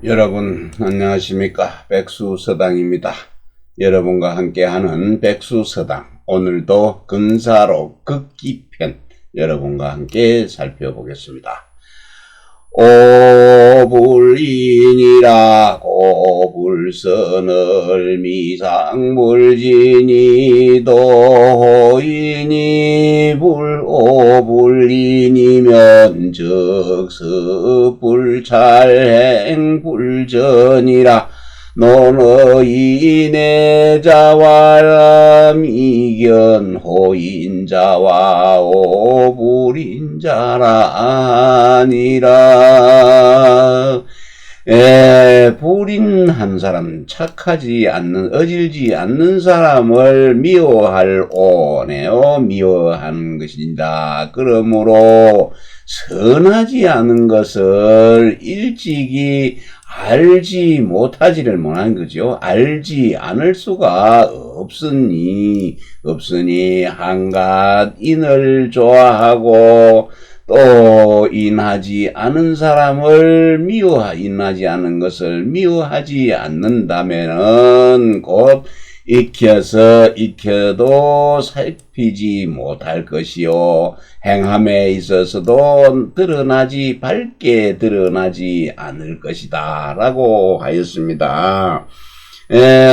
여러분 안녕하십니까? 백수서당입니다. 여러분과 함께하는 백수서당, 오늘도 근사로 극기편 여러분과 함께 살펴보겠습니다. 오불인이라고 불선을 미상물지니 도인이 불오불인이면 즉습불찰행 불전이라 논의인의 자와 미견 호인자와 오불인자라 아니라. 불인한 사람, 착하지 않는, 어질지 않는 사람을 미워할 오네요. 미워하는 것입니다. 그러므로 선하지 않은 것을 일찍이 알지 못하지를 못한 거죠. 알지 않을 수가 없으니 한갓 인을 좋아하고 또 인하지 않은 사람을 인하지 않은 것을 미워하지 않는다면은 곧 익혀도 살피지 못할 것이요, 행함에 있어서도 밝게 드러나지 않을 것이다 라고 하였습니다.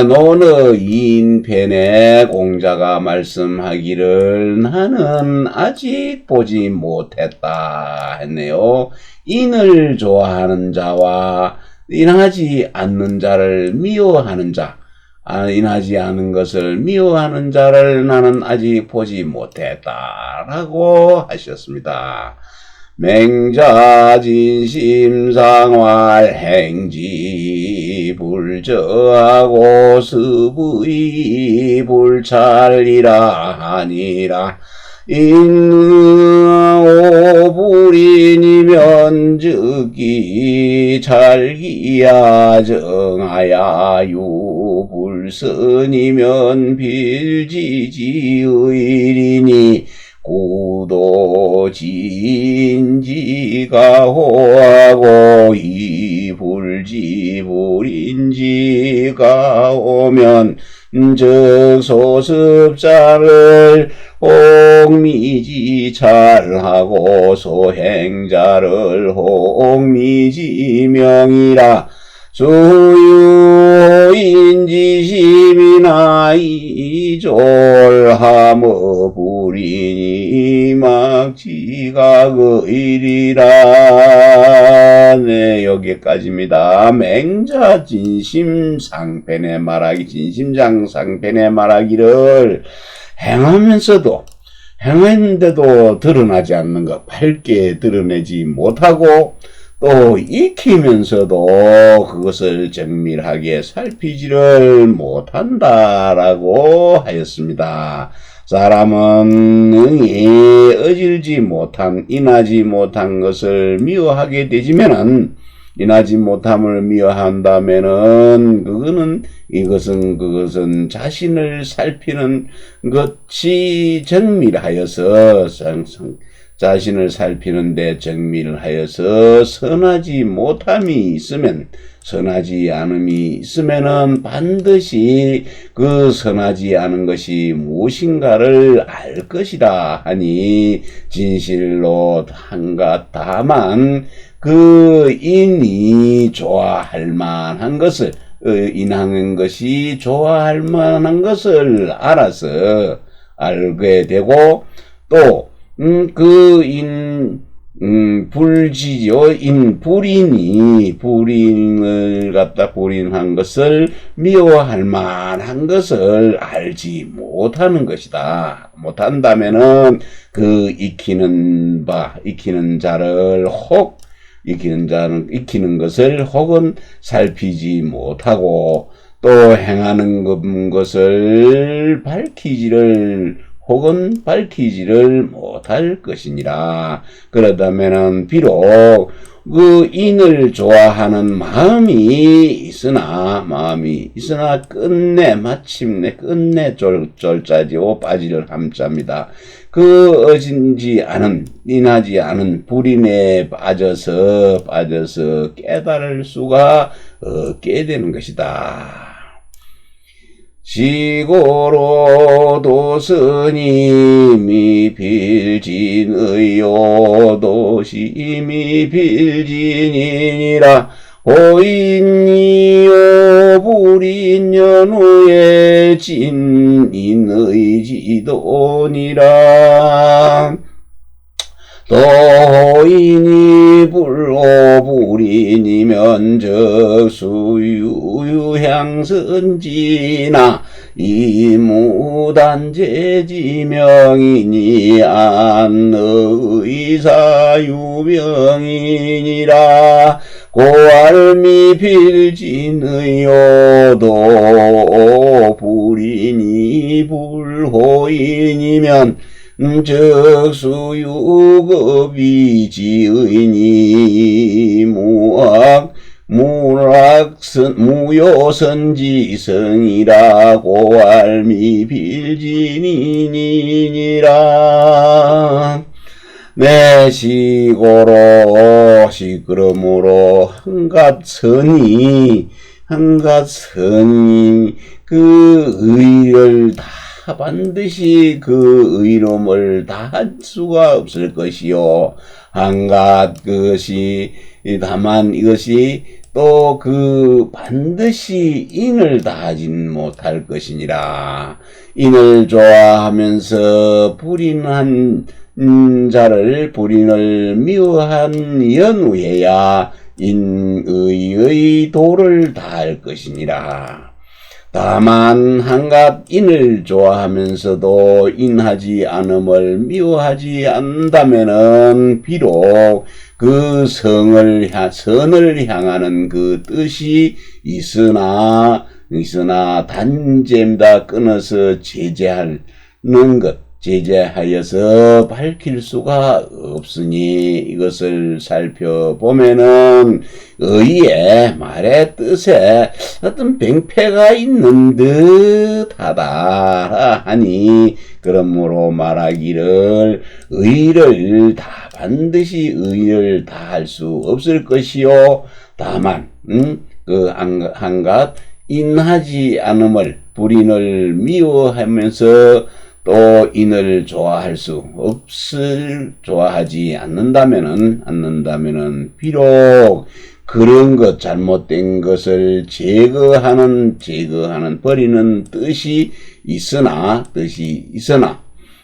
논의인편의 공자가 말씀하기를 나는 아직 보지 못했다 했네요. 인을 좋아하는 자와 인하지 않는 자를 미워하는 자, 인하지 않은 것을 미워하는 자를 나는 아직 보지 못했다 라고 하셨습니다. 맹자진심상활 행지 불저하고 스부이 불찰이라 하니라. 인오불인이면 즉이 찰기야 정하야 유불선이면 빌지지의리니 구도지인지가 호하고 이불지불인지가 오면 즉 소습자를 홍미지찰하고 소행자를 홍미지명이라. 수유인지심이나 이졸하며 불인이 막지각의리라. 네, 여기까지입니다. 맹자진심상편에 말하기, 진심장상편에 말하기를 행했는데도 드러나지 않는 것, 밝게 드러내지 못하고 또 익히면서도 그것을 정밀하게 살피지를 못한다라고 하였습니다. 사람은 능히 어질지 못한, 인하지 못한 것을 미워하게 되지면은, 인하지 못함을 미워한다면은 그것은 자신을 살피는 것이 정밀하여서 자신을 살피는데 정밀하여서 선하지 않음이 있으면은 반드시 그 선하지 않은 것이 무엇인가를 알 것이다 하니, 진실로 한갓 다만 그 인이 좋아할 만한 것을, 인하는 것이 좋아할 만한 것을 알아서 알게 되고, 또 불인한 것을 미워할 만한 것을 알지 못하는 것이다. 못한다면은 익히는 것을 혹은 살피지 못하고 또 행하는 것을 밝히지를 못할 것이니라. 그러다면은 비록 그 인을 좋아하는 마음이 있으나 마침내 끝내 쫄자지오 빠지를 함자입니다. 그 인하지 않은 불인에 빠져서 깨달을 수가 얻게 되는 것이다. 시고로도 스님이 빌진 의요도 심히 빌진이니라. 호인이요 불인연후에 진인의 지도니라. 도인이 불호불인이 면적수유향선지나 이무단제지명이니 안의사유명이니라. 고알미 빌진의요도 불인이 불호인이면 적수유급이지의니 무요선지성이라고 알미 빌진이니라. 내 시고로 시끄러므로 한갓선이 그 의를 다 반드시 그 의로움을 다 할 수가 없을 것이요. 한갓 그것이 다만 이것이 또 그 반드시 인을 다하진 못할 것이니라. 인을 좋아하면서 불인한 자를 불인을 미워한 연후에야 인의의 도를 다할 것이니라. 다만 한갓 인을 좋아하면서도 인하지 않음을 미워하지 않는다면은 비록 그 선을 향하는 그 뜻이 있으나 단잼다 끊어서 제재하는 것, 제재하여서 밝힐 수가 없으니 이것을 살펴보면은 의의 말의 뜻에 어떤 병폐가 있는 듯하다 하니, 그러므로 말하기를 의를 다 반드시 의를 다 할 수 없을 것이요. 다만 그 한갓 인하지 않음을 불인을 미워하면서 또 인을 좋아하지 않는다면은 비록 그런 것 잘못된 것을 제거하는 버리는 뜻이 있으나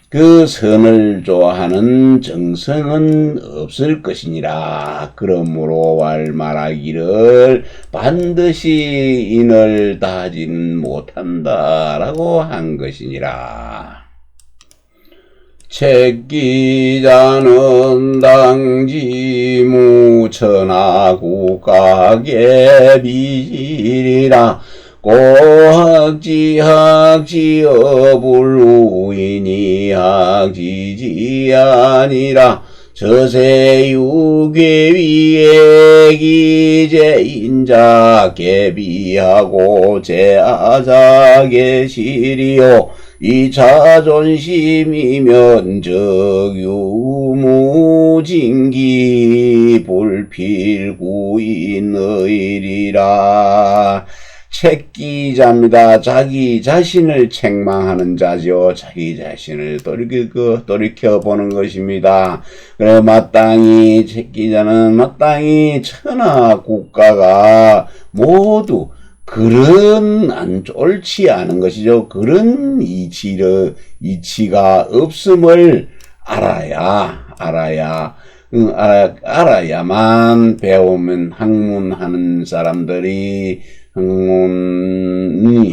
그 선을 좋아하는 정성은 없을 것이니라. 그러므로 말하기를 반드시 인을 다하지는 못한다라고 한 것이니라. 책기자는 당지 무천하국가계 비질이라. 고학지학지어불우이니 학지지 아니라. 저세유계위에 기제인자 계비하고 제아자계 실이요. 이 자존심이면 적유무징기 불필구인의리라. 책기자입니다. 자기 자신을 책망하는 자죠. 자기 자신을 돌이켜보는 것입니다. 그래 마땅히 책기자는 마땅히 천하 국가가 모두 그런 옳지 않은 것이죠. 그런 이치가 없음을 알아야만 배우면 학문하는 사람들이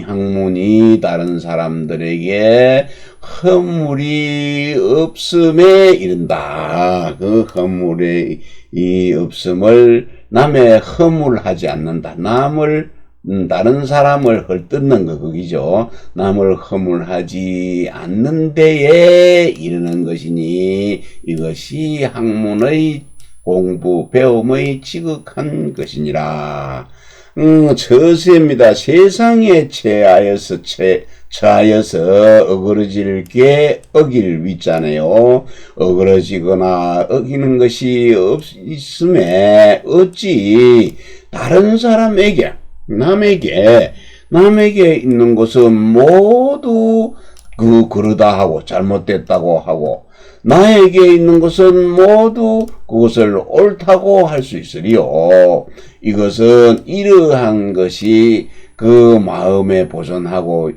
학문이 다른 사람들에게 허물이 없음에 이른다. 그 허물이 없음을 남의 허물하지 않는다. 다른 사람을 헐뜯는 거 거기죠. 남을 허물하지 않는 데에 이르는 것이니 이것이 학문의 공부 배움의 지극한 것이니라. 처세입니다. 세상에 처하여서 어그러질 게 어길 위잖아요. 어그러지거나 어기는 것이 있음에 어찌 다른 사람에게, 남에게 있는 것은 모두 그러다 하고 잘못됐다고 하고, 나에게 있는 것은 모두 그것을 옳다고 할 수 있으리요. 이것은 이러한 것이 그 마음에 보존하고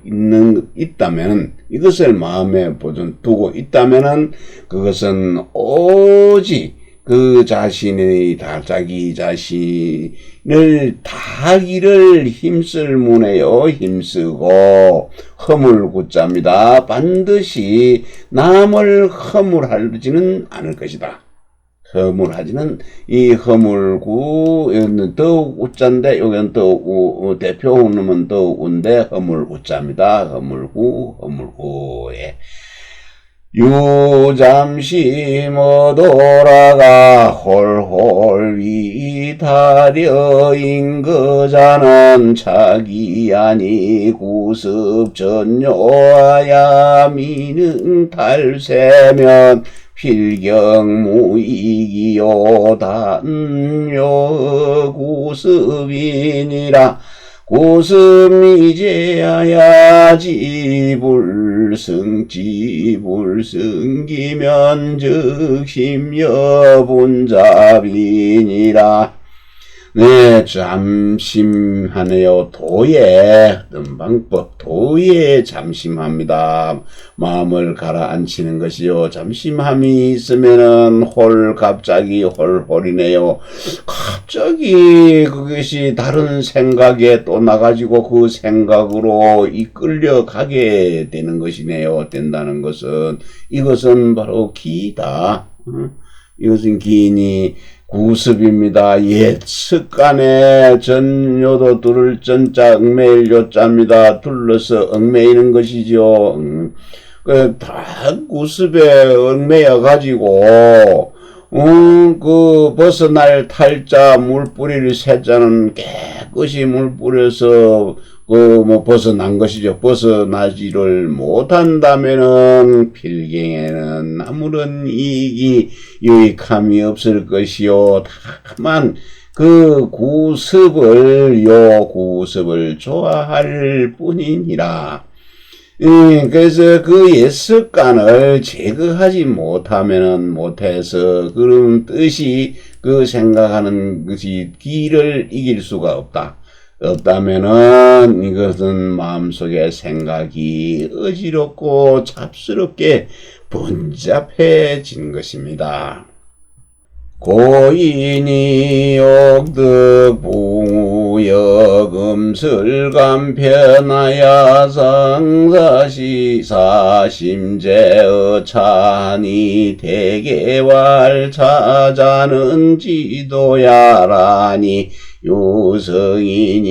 있다면, 이것을 마음에 두고 있다면은, 그것은 오직 그 자신의 자기 자신을 다하기를 힘쓸 문에요. 힘쓰고 허물고자입니다. 반드시 남을 허물하지는 않을 것이다. 허물하지는 이 허물구 더욱 우자인데 여기는 더 대표 놈은 더욱 운데 허물우자입니다. 허물구에 유잠시 모돌아가 홀홀 위다려 인거자는 자기 아니 구습 전요하야 미는 탈세면 필경무이기요 단요 구습이니라 구습이제야야지 불승기면 즉심여분잡이니라. 네, 잠심하네요. 도에, 어떤 방법, 도에 잠심합니다. 마음을 가라앉히는 것이요. 잠심함이 있으면은 갑자기 홀홀이네요. 갑자기 그것이 다른 생각에 또 나가지고 그 생각으로 이끌려가게 되는 것이네요. 된다는 것은, 이것은 바로 기다. 이것은 기니, 구습입니다. 옛 습관에 전요도 둘을 전자 얽매일 요자입니다. 둘러서 얽매이는 것이죠. 다 구습에 얽매여 가지고 그 벗어날 탈자 물뿌리를 세자는 깨끗이 물 뿌려서 벗어난 것이죠. 벗어나지를 못한다면은 필경에는 아무런 유익함이 없을 것이요. 다만 그 구습을 좋아할 뿐이니라. 그래서 그 옛습관을 제거하지 못해서 그런 뜻이 그 생각하는 것이 기를 이길 수가 없다면은 이것은 마음속에 생각이 어지럽고 잡스럽게 번잡해진 것입니다. 고인이 욕득 부무역 음설감편하야 상사시 사심제어차니 대개왈 차자는 지도야라니 유성인이지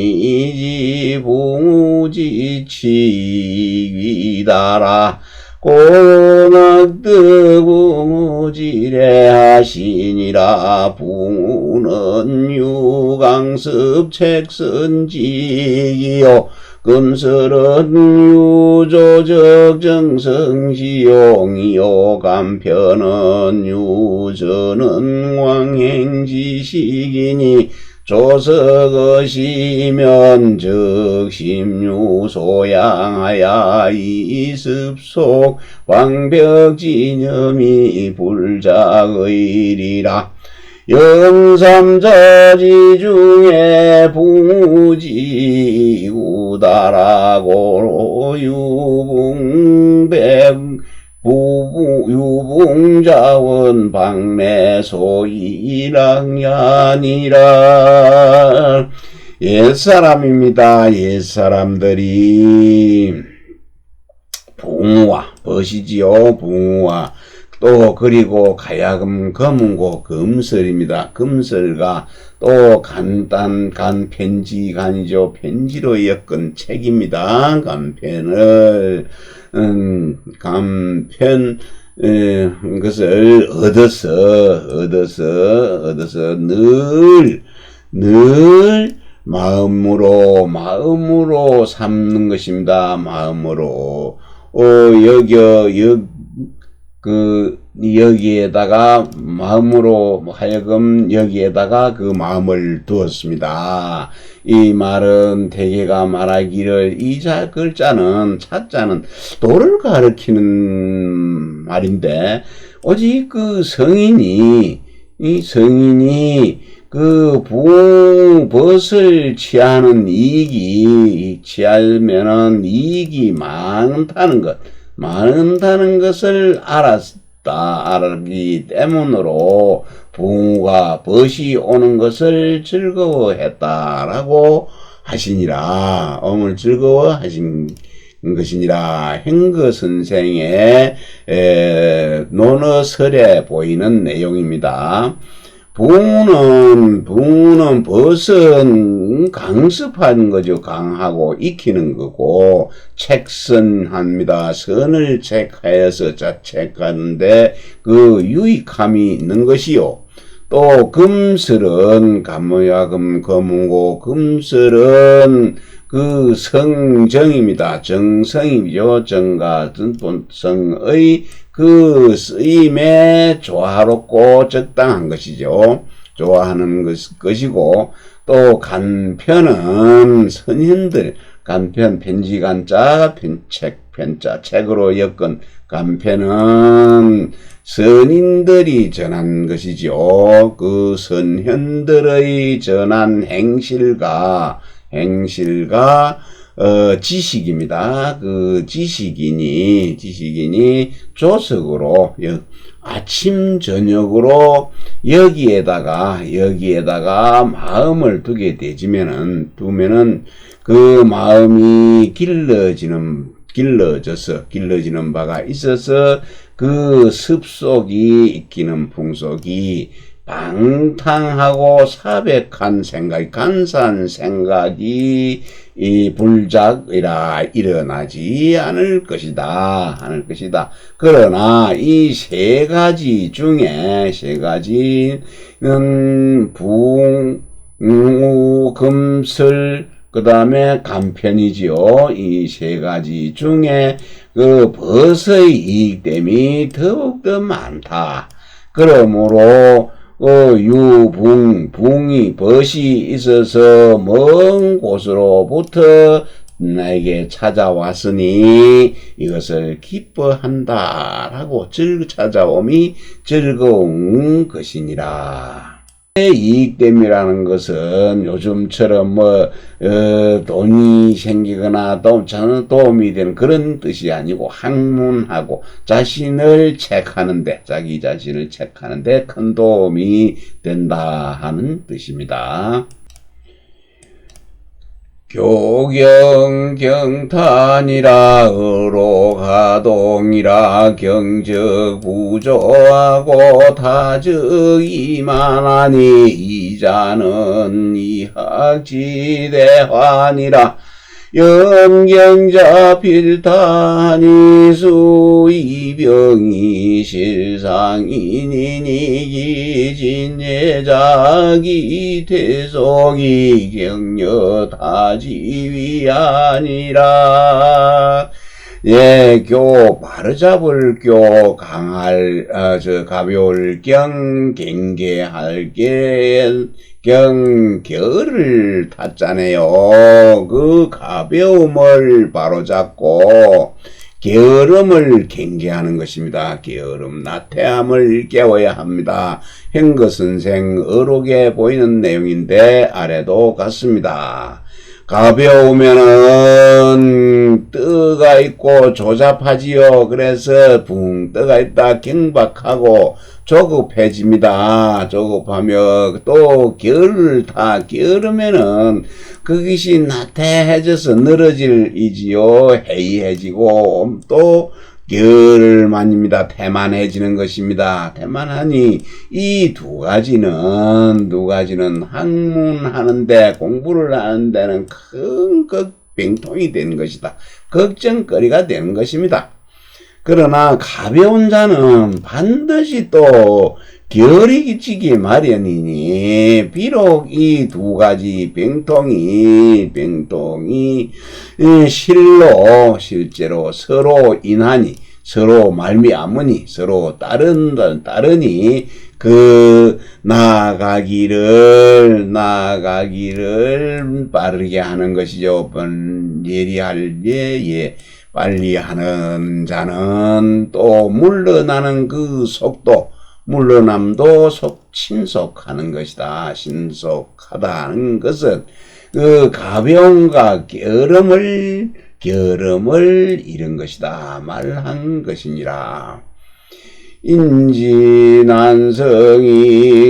부무지치위다라 고낙득 부무지래 하시니라. 부무는 유강습 책선지기요 금설은 유조적 정성시용이요 간편은 유전은 왕행지식이니 조석어시면 즉심유소양하야 이습속 왕벽진염이 불작의리라. 영삼자지 중에 부무지 우다라고 유붕자원 방내소이랑야니라. 옛사람입니다. 옛사람들이 붕화 벗이지요. 붕화 또 그리고 가야금 검은고 금설입니다. 금설과 또 간편지간이죠. 편지로 엮은 책입니다. 간편을 간편 것을 얻어서 늘 마음으로 삼는 것입니다. 마음으로 여기에다가 마음으로 하여금 여기에다가 그 마음을 두었습니다. 이 말은 대개가 말하기를 이 글자는 차자는 도를 가리키는 말인데 오직 그 성인이 그 벗을 취하는 취하면은 이익이 많다는 것을 알았기 때문으로 붕우가 벗이 오는 것을 즐거워했다라고 하시니라. 어물 즐거워하신 것이니라. 행거 선생의 논어설에 보이는 내용입니다. 붕우는 벗은 강습하는 거죠. 강하고 익히는 거고, 책선합니다. 선을 책하여서 자책하는데 그 유익함이 있는 것이요. 또 금슬은 감모야금 거무고 금슬은 그 성정입니다. 정성이죠. 정과 성의 그 쓰임에 조화롭고 적당한 것이죠. 좋아하는 것이고, 또 간편은 선현들, 간편 편지 간자 편자 책으로 엮은 간편은 선인들이 전한 것이죠. 그 선현들의 전한 행실가 지식입니다. 그 지식인이 조석으로 아침 저녁으로 여기에다가 마음을 두면은 그 마음이 길러지는 바가 있어서 그 습속이 익히는 풍속이 방탕하고 사백한 생각이 간사한 생각이 이 불작이라 일어나지 않을 것이다. 그러나 이 세 가지 중에 세 가지는 붕우 금슬 그 다음에 간편이지요. 이 세 가지 중에 그 벗의 이익됨이 더욱더 많다. 그러므로 붕이 벗이 있어서 먼 곳으로부터 나에게 찾아왔으니 이것을 기뻐한다라고 찾아옴이 즐거운 것이니라. 이익됨이라는 것은 요즘처럼 돈이 생기거나 도움이 되는 그런 뜻이 아니고 학문하고 자기 자신을 책하는데 큰 도움이 된다 하는 뜻입니다. 교경 경탄이라 의로가동이라 경적 부조하고 타적 이만하니 이자는 이학지대환이라 영경자 필탄이 수이병이 실상인이니 기진예자기 태속이 경여타지위아니라. 바르잡을 교 가벼울 경 경계할 결을 탔잖아요. 그 가벼움을 바로잡고 게으름을 경계하는 것입니다. 게으름, 나태함을 깨워야 합니다. 행거선생 어록에 보이는 내용인데 아래도 같습니다. 가벼우면은 뜨가 있고 조잡하지요. 그래서 붕 뜨가 있다 경박하고 조급해집니다. 조급하며 또 게으르면은 그것이 나태해져서 늘어질이지요. 해이해지고 또 게을만입니다. 태만해지는 것입니다. 태만하니 이 두 가지는 학문하는데 공부를 하는 데는 큰 병통이 되는 것이다. 걱정거리가 되는 것입니다. 그러나 가벼운 자는 반드시 또 결이 지기 마련이니 비록 이 두 가지 병통이 실제로 서로 인하니 서로 말미암으니 서로 따르니 그 나아가기를 빠르게 하는 것이죠. 예리할 예 빨리 하는 자는 또 물러나는 그 속도 물러남도 신속하는 것이다. 신속하다는 것은 그 가벼움과 게으름을 잃은 것이다. 말한 것이니라. 인지난성이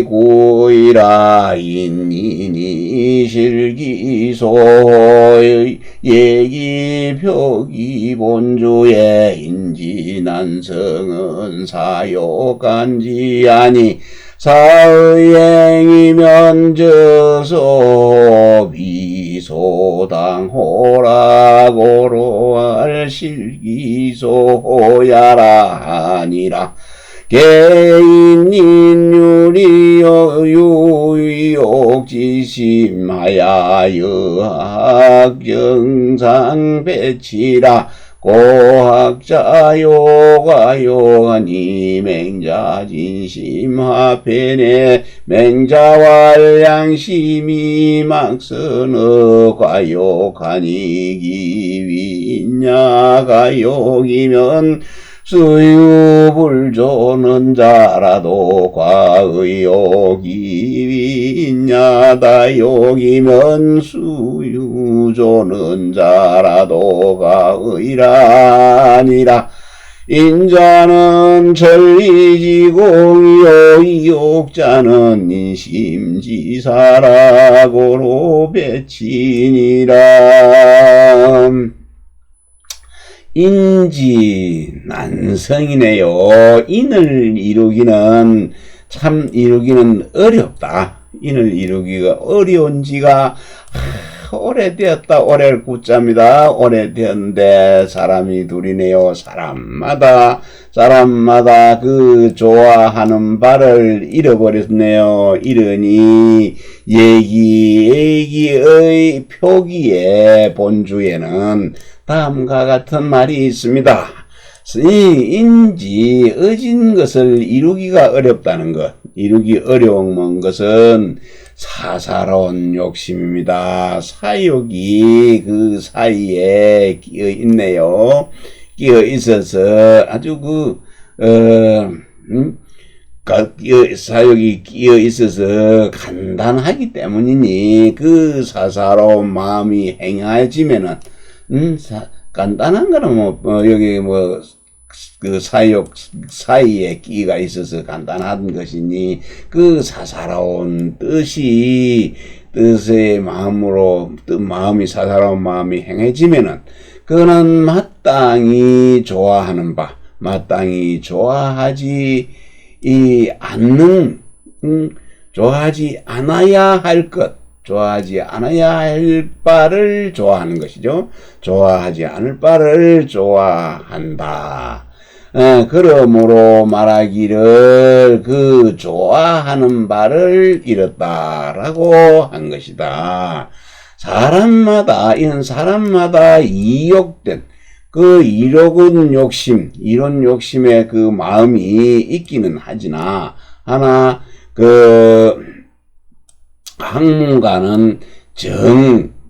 고이라 인인이 실기소 예기표기 본주에 인지난성은 사욕간지 아니 사의행이면 저소 비소당호라고로 할 실기소야라 하니라. 개인인유리 유욕지심하야 여학정상 배치라. 고학자 요가요하니 맹자진심하페네 맹자왈 양심이 막선어 과욕하니 기위냐가욕이면 수유불조는 자라도 과의욕이 있냐다욕이면 수유조는 자라도 과의라니라. 인자는 천리지공이요 이욕자는 인심지사라고로 배치니라. 인지 난성이네요. 인을 이루기는 어렵다. 인을 이루기가 어려운지가 오래되었다. 오래를 굳잡니다. 오래되었는데 사람이 둘이네요. 사람마다 그 좋아하는 바를 잃어버렸네요. 이러니 얘기의 표기의 본주에는 다음과 같은 말이 있습니다. 인지 어진 것을 이루기가 어렵다는 것, 이루기 어려운 것은 사사로운 욕심입니다. 사욕이 그 사이에 끼어 있네요. 끼어 있어서 아주 사욕이 끼어 있어서 간단하기 때문이니 그 사사로운 마음이 행해지면은 간단한 거는 여기 그 사욕 사이에 끼가 있어서 간단한 것이니 그 사사로운 뜻의 마음이 사사로운 마음이 행해지면은 그는 마땅히 좋아하는 바, 마땅히 좋아하지 않아야 할 것, 좋아하지 않아야 할 바를 좋아하는 것이죠. 좋아하지 않을 바를 좋아한다. 그러므로 말하기를 그 좋아하는 바를 잃었다라고 한 것이다. 이런 사람마다 이욕된 그 이런 욕심의 그 마음이 있기는 하지나 학문가는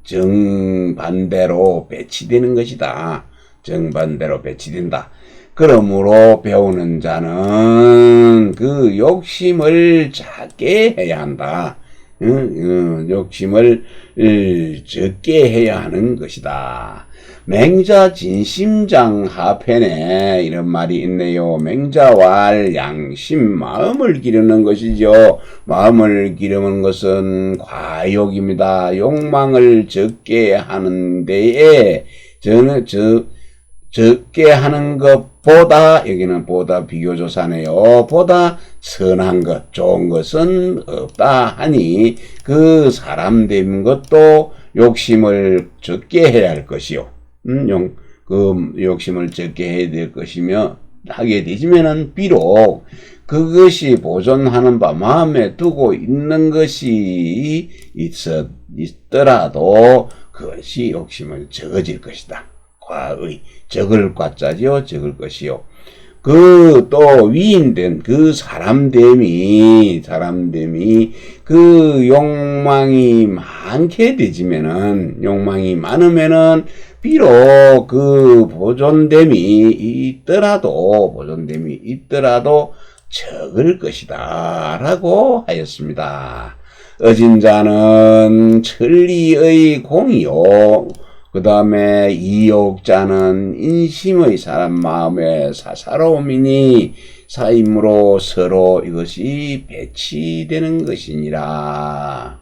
정반대로 배치되는 것이다. 정반대로 배치된다. 그러므로 배우는 자는 그 욕심을 작게 해야 한다. 욕심을 적게 해야 하는 것이다. 맹자 진심장 하편에 이런 말이 있네요. 맹자왈 양심 마음을 기르는 것이죠. 마음을 기르는 것은 과욕입니다. 욕망을 적게 하는 데에 적게 하는 것보다, 여기는 보다 비교조사네요. 보다 선한 것, 좋은 것은 없다 하니 그 사람 된 것도 욕심을 적게 해야 할 것이요. 그 욕심을 적게 해야 될 것이며 하게 되시면은 비록 그것이 보존하는 바 마음에 두고 있는 것이 있더라도 그것이 욕심을 적어질 것이다. 과의 적을 과자지요. 적을 것이요. 그 또 위인된 그 사람됨이 그 욕망이 많게 되지면은, 욕망이 많으면은 비록 그 보존됨이 있더라도 적을 것이다 라고 하였습니다. 어진 자는 천리의 공이요, 그 다음에 이욕자는 인심의 사람 마음의 사사로움이니 사임으로 서로 이것이 배치되는 것이니라.